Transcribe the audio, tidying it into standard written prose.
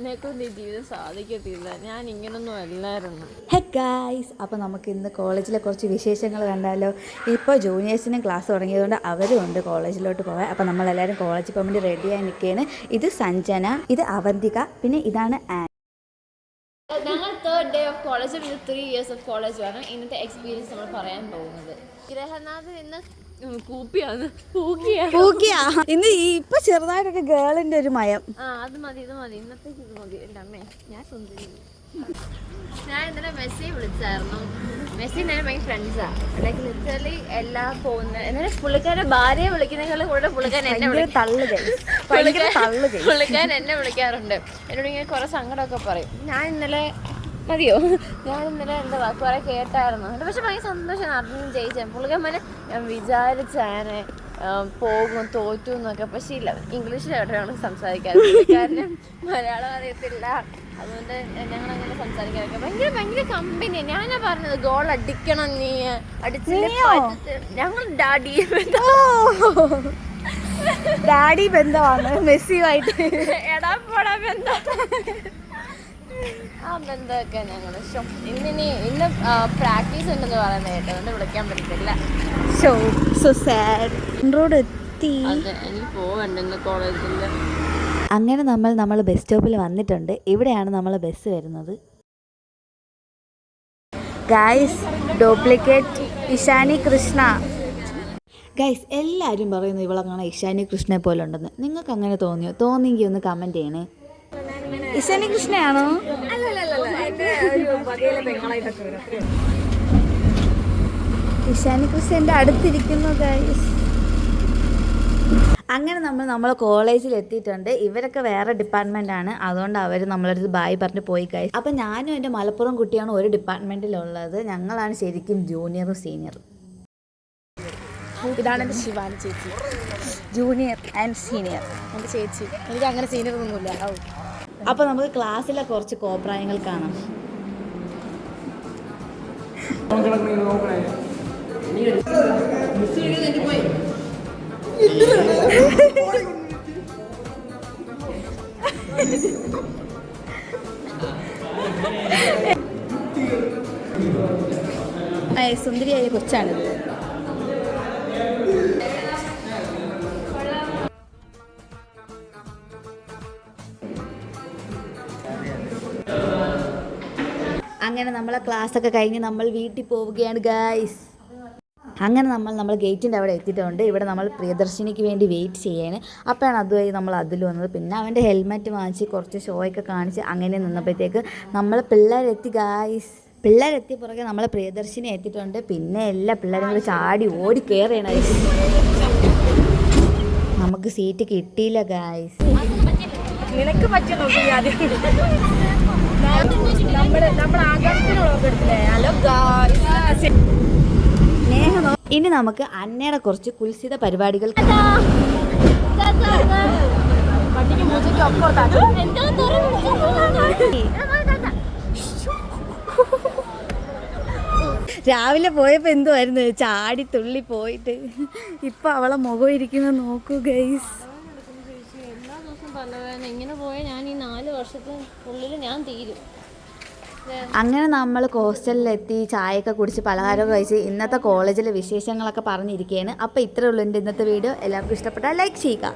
എന്നെക്കൊണ്ട് ഈ ജീവിതം സാധിക്കത്തില്ല, ഞാൻ ഇങ്ങനൊന്നും അല്ലായിരുന്നു. ഹേ ഗായ്സ്, അപ്പോൾ നമുക്ക് ഇന്ന് കോളേജിലെ കുറച്ച് വിശേഷങ്ങൾ കണ്ടാലോ. ഇപ്പോൾ ജൂനിയേഴ്സിനും ക്ലാസ് തുടങ്ങിയതുകൊണ്ട് അവരും ഉണ്ട് കോളേജിലോട്ട് പോകാൻ. അപ്പോൾ നമ്മളെല്ലാവരും കോളേജിൽ പോകാൻ വേണ്ടി റെഡിയായി നിൽക്കുകയാണ്. ഇത് സഞ്ജന, ഇത് അവന്തിക, പിന്നെ ഇതാണ് ആൻ. ഞങ്ങൾ 3rd day ഓഫ് കോളേജ്, ഇത് 3 years ഓഫ് കോളേജാണ്. ഇന്നത്തെ എക്സ്പീരിയൻസ് നമ്മൾ പറയാൻ പോകുന്നത്. ഗ്രഹനാഥ് ഇന്ന് ഇന്ന് ഇപ്പൊ ചെറുതായിട്ടൊക്കെ ഗേളിന്റെ ഒരു മയം. അത് മതി, ഇത് മതി, ഇന്നത്തേക്ക് ഇത് മതി. എൻ്റെ അമ്മേ, ഞാൻ സുന്ദരി. ഞാൻ ഇന്നലെ മെസ്സി വിളിച്ചായിരുന്നു. മെസ്സി ഞാൻ ഭയങ്കര ഫ്രണ്ട്സാണ്. ലൈക്ക് ലിറ്ററലി എല്ലാ പോകുന്ന എന്നാലും പുള്ളിക്കാരെ ഭാര്യയെ വിളിക്കുന്നതിനേക്കാളും കൂടുതൽ പുള്ളിക്കാരൻ എന്നെ വിളിക്കാറുണ്ട്. എന്നോട് ഇങ്ങനെ കുറെ സങ്കടമൊക്കെ പറയും. ഞാൻ ഇന്നലെ എന്താ കുറെ കേട്ടായിരുന്നു. പക്ഷെ ഭയങ്കര സന്തോഷമാണ് അറിഞ്ഞു ജയിച്ചാൽ. പുള്ളിക്കാരന്മാരെ ഞാൻ വിചാരിച്ചാനെ പോകും തോറ്റു എന്നൊക്കെ. പക്ഷേ ഇല്ല, ഇംഗ്ലീഷിലാണ് സംസാരിക്കാറ്. പുള്ളിക്കാരന് മലയാളം അറിയത്തില്ല, അതുകൊണ്ട് ഞങ്ങളങ്ങനെ സംസാരിക്കാറൊക്കെ ഭയങ്കര കമ്പനിയാണ്. ഞാനാ പറഞ്ഞത് ഗോൾ അടിക്കണം, നീ അടിച്ചില്ല. ഞങ്ങൾ ഡാഡി ബന്ധമാണ് മെസ്സിയുമായിട്ട്. എടാ പോടാ ബന്ധം. ആ ബന്ധമൊക്കെ ഞങ്ങൾ ഇന്ന് പ്രാക്ടീസ് ഉണ്ടെന്ന് പറയുന്നത് കേട്ടോ, അതുകൊണ്ട് വിളിക്കാൻ പറ്റത്തില്ല. എനിക്ക് പോവണ്ട ഇന്ന് കോളേജിൽ. അങ്ങനെ നമ്മൾ ബസ് സ്റ്റോപ്പിൽ വന്നിട്ടുണ്ട്. ഇവിടെയാണ് നമ്മൾ ബസ് വരുന്നത്. Guys, duplicate Ishani Krishna. Guys, എല്ലാവരും പറയുന്നു ഇവളെ കാണാൻ ഇഷാനി കൃഷ്ണയെ പോലെ ഉണ്ടെന്ന്. നിങ്ങൾക്ക് അങ്ങനെ തോന്നിയോ? തോന്നിയെങ്കിൽ ഒന്ന് കമൻറ്റ് ചെയ്യണേ. ഇഷാനി കൃഷ്ണയാണോ? ഇഷാനി കൃഷ്ണ എൻ്റെ അടുത്തിരിക്കുന്നു ഗൈസ്. അങ്ങനെ നമ്മളെ കോളേജിൽ എത്തിയിട്ടുണ്ട്. ഇവരൊക്കെ വേറെ ഡിപ്പാർട്ട്മെൻറ്റാണ്, അതുകൊണ്ട് അവർ നമ്മളടുത്ത് ബായ് പറഞ്ഞ് പോയി ഗൈസ്. അപ്പം ഞാനും എൻ്റെ മലപ്പുറം കുട്ടിയാണ് ഒരു ഡിപ്പാർട്ട്മെൻറ്റിലുള്ളത്. ഞങ്ങളാണ് ശരിക്കും ജൂനിയറും സീനിയറും. ഇതാണ് എൻ്റെ ശിവാനി ചേച്ചി, ജൂനിയർ ആൻഡ് സീനിയർ. എൻ്റെ ചേച്ചി. എനിക്ക് അങ്ങനെ സീനിയർ ഒന്നുമില്ല. അപ്പോൾ നമുക്ക് ക്ലാസ്സിലെ കുറച്ച് കോപ്രായങ്ങൾ കാണാം. സുന്ദരിയായ കൊച്ചാണിത്. അങ്ങനെ നമ്മളെ ക്ലാസ്സൊക്കെ കഴിഞ്ഞ് നമ്മൾ വീട്ടിൽ പോവുകയാണ് ഗായ്സ്. അങ്ങനെ നമ്മൾ ഗേറ്റിൻ്റെ അവിടെ എത്തിയിട്ടുണ്ട്. ഇവിടെ നമ്മൾ പ്രിയദർശിനിക്ക് വേണ്ടി വെയിറ്റ് ചെയ്യാണ്. അപ്പോഴാണ് അതുവഴി നമ്മൾ അതിൽ വന്നത്. പിന്നെ അവൻ്റെ ഹെൽമെറ്റ് വാങ്ങിച്ച് കുറച്ച് ഷോയൊക്കെ കാണിച്ച് അങ്ങനെ നിന്നപ്പോഴത്തേക്ക് നമ്മൾ പിള്ളേരെത്തി ഗായ്സ്. പിള്ളേരെത്തി പുറകെ നമ്മളെ പ്രിയദർശിനി എത്തിയിട്ടുണ്ട്. പിന്നെ എല്ലാ പിള്ളേരും കൂടി ചാടി ഓടി കയറിയാണ്. നമുക്ക് സീറ്റ് കിട്ടിയില്ല ഗായ്സ്. നിനക്ക് പറ്റിയ ഇനി നമുക്ക് അന്നയുടെ കുറച്ച് കുൽസിത പരിപാടികൾ. രാവിലെ പോയപ്പോൾ എന്തുമായിരുന്നു, ചാടി തുള്ളി പോയിട്ട് ഇപ്പൊ അവളെ മുഖം ഇരിക്കുന്നത് നോക്കൂ ഗൈസ്. എല്ലാ ദിവസവും പലവേദന ഇങ്ങനെ പോയാൽ ഞാൻ ഈ 4 വർഷത്തിനുള്ളിൽ ഞാൻ തീരും. അങ്ങനെ നമ്മൾ ഹോസ്റ്റലിലെത്തി ചായയൊക്കെ കുടിച്ച് പലഹാരമൊക്കെ കഴിച്ച് ഇന്നത്തെ കോളേജിലെ വിശേഷങ്ങളൊക്കെ പറഞ്ഞിരിക്കുകയാണ്. അപ്പോൾ ഇത്രയേ ഉള്ളൂ എൻ്റെ ഇന്നത്തെ വീഡിയോ. എല്ലാവർക്കും ഇഷ്ടപ്പെട്ടാൽ ലൈക്ക് ചെയ്യുക.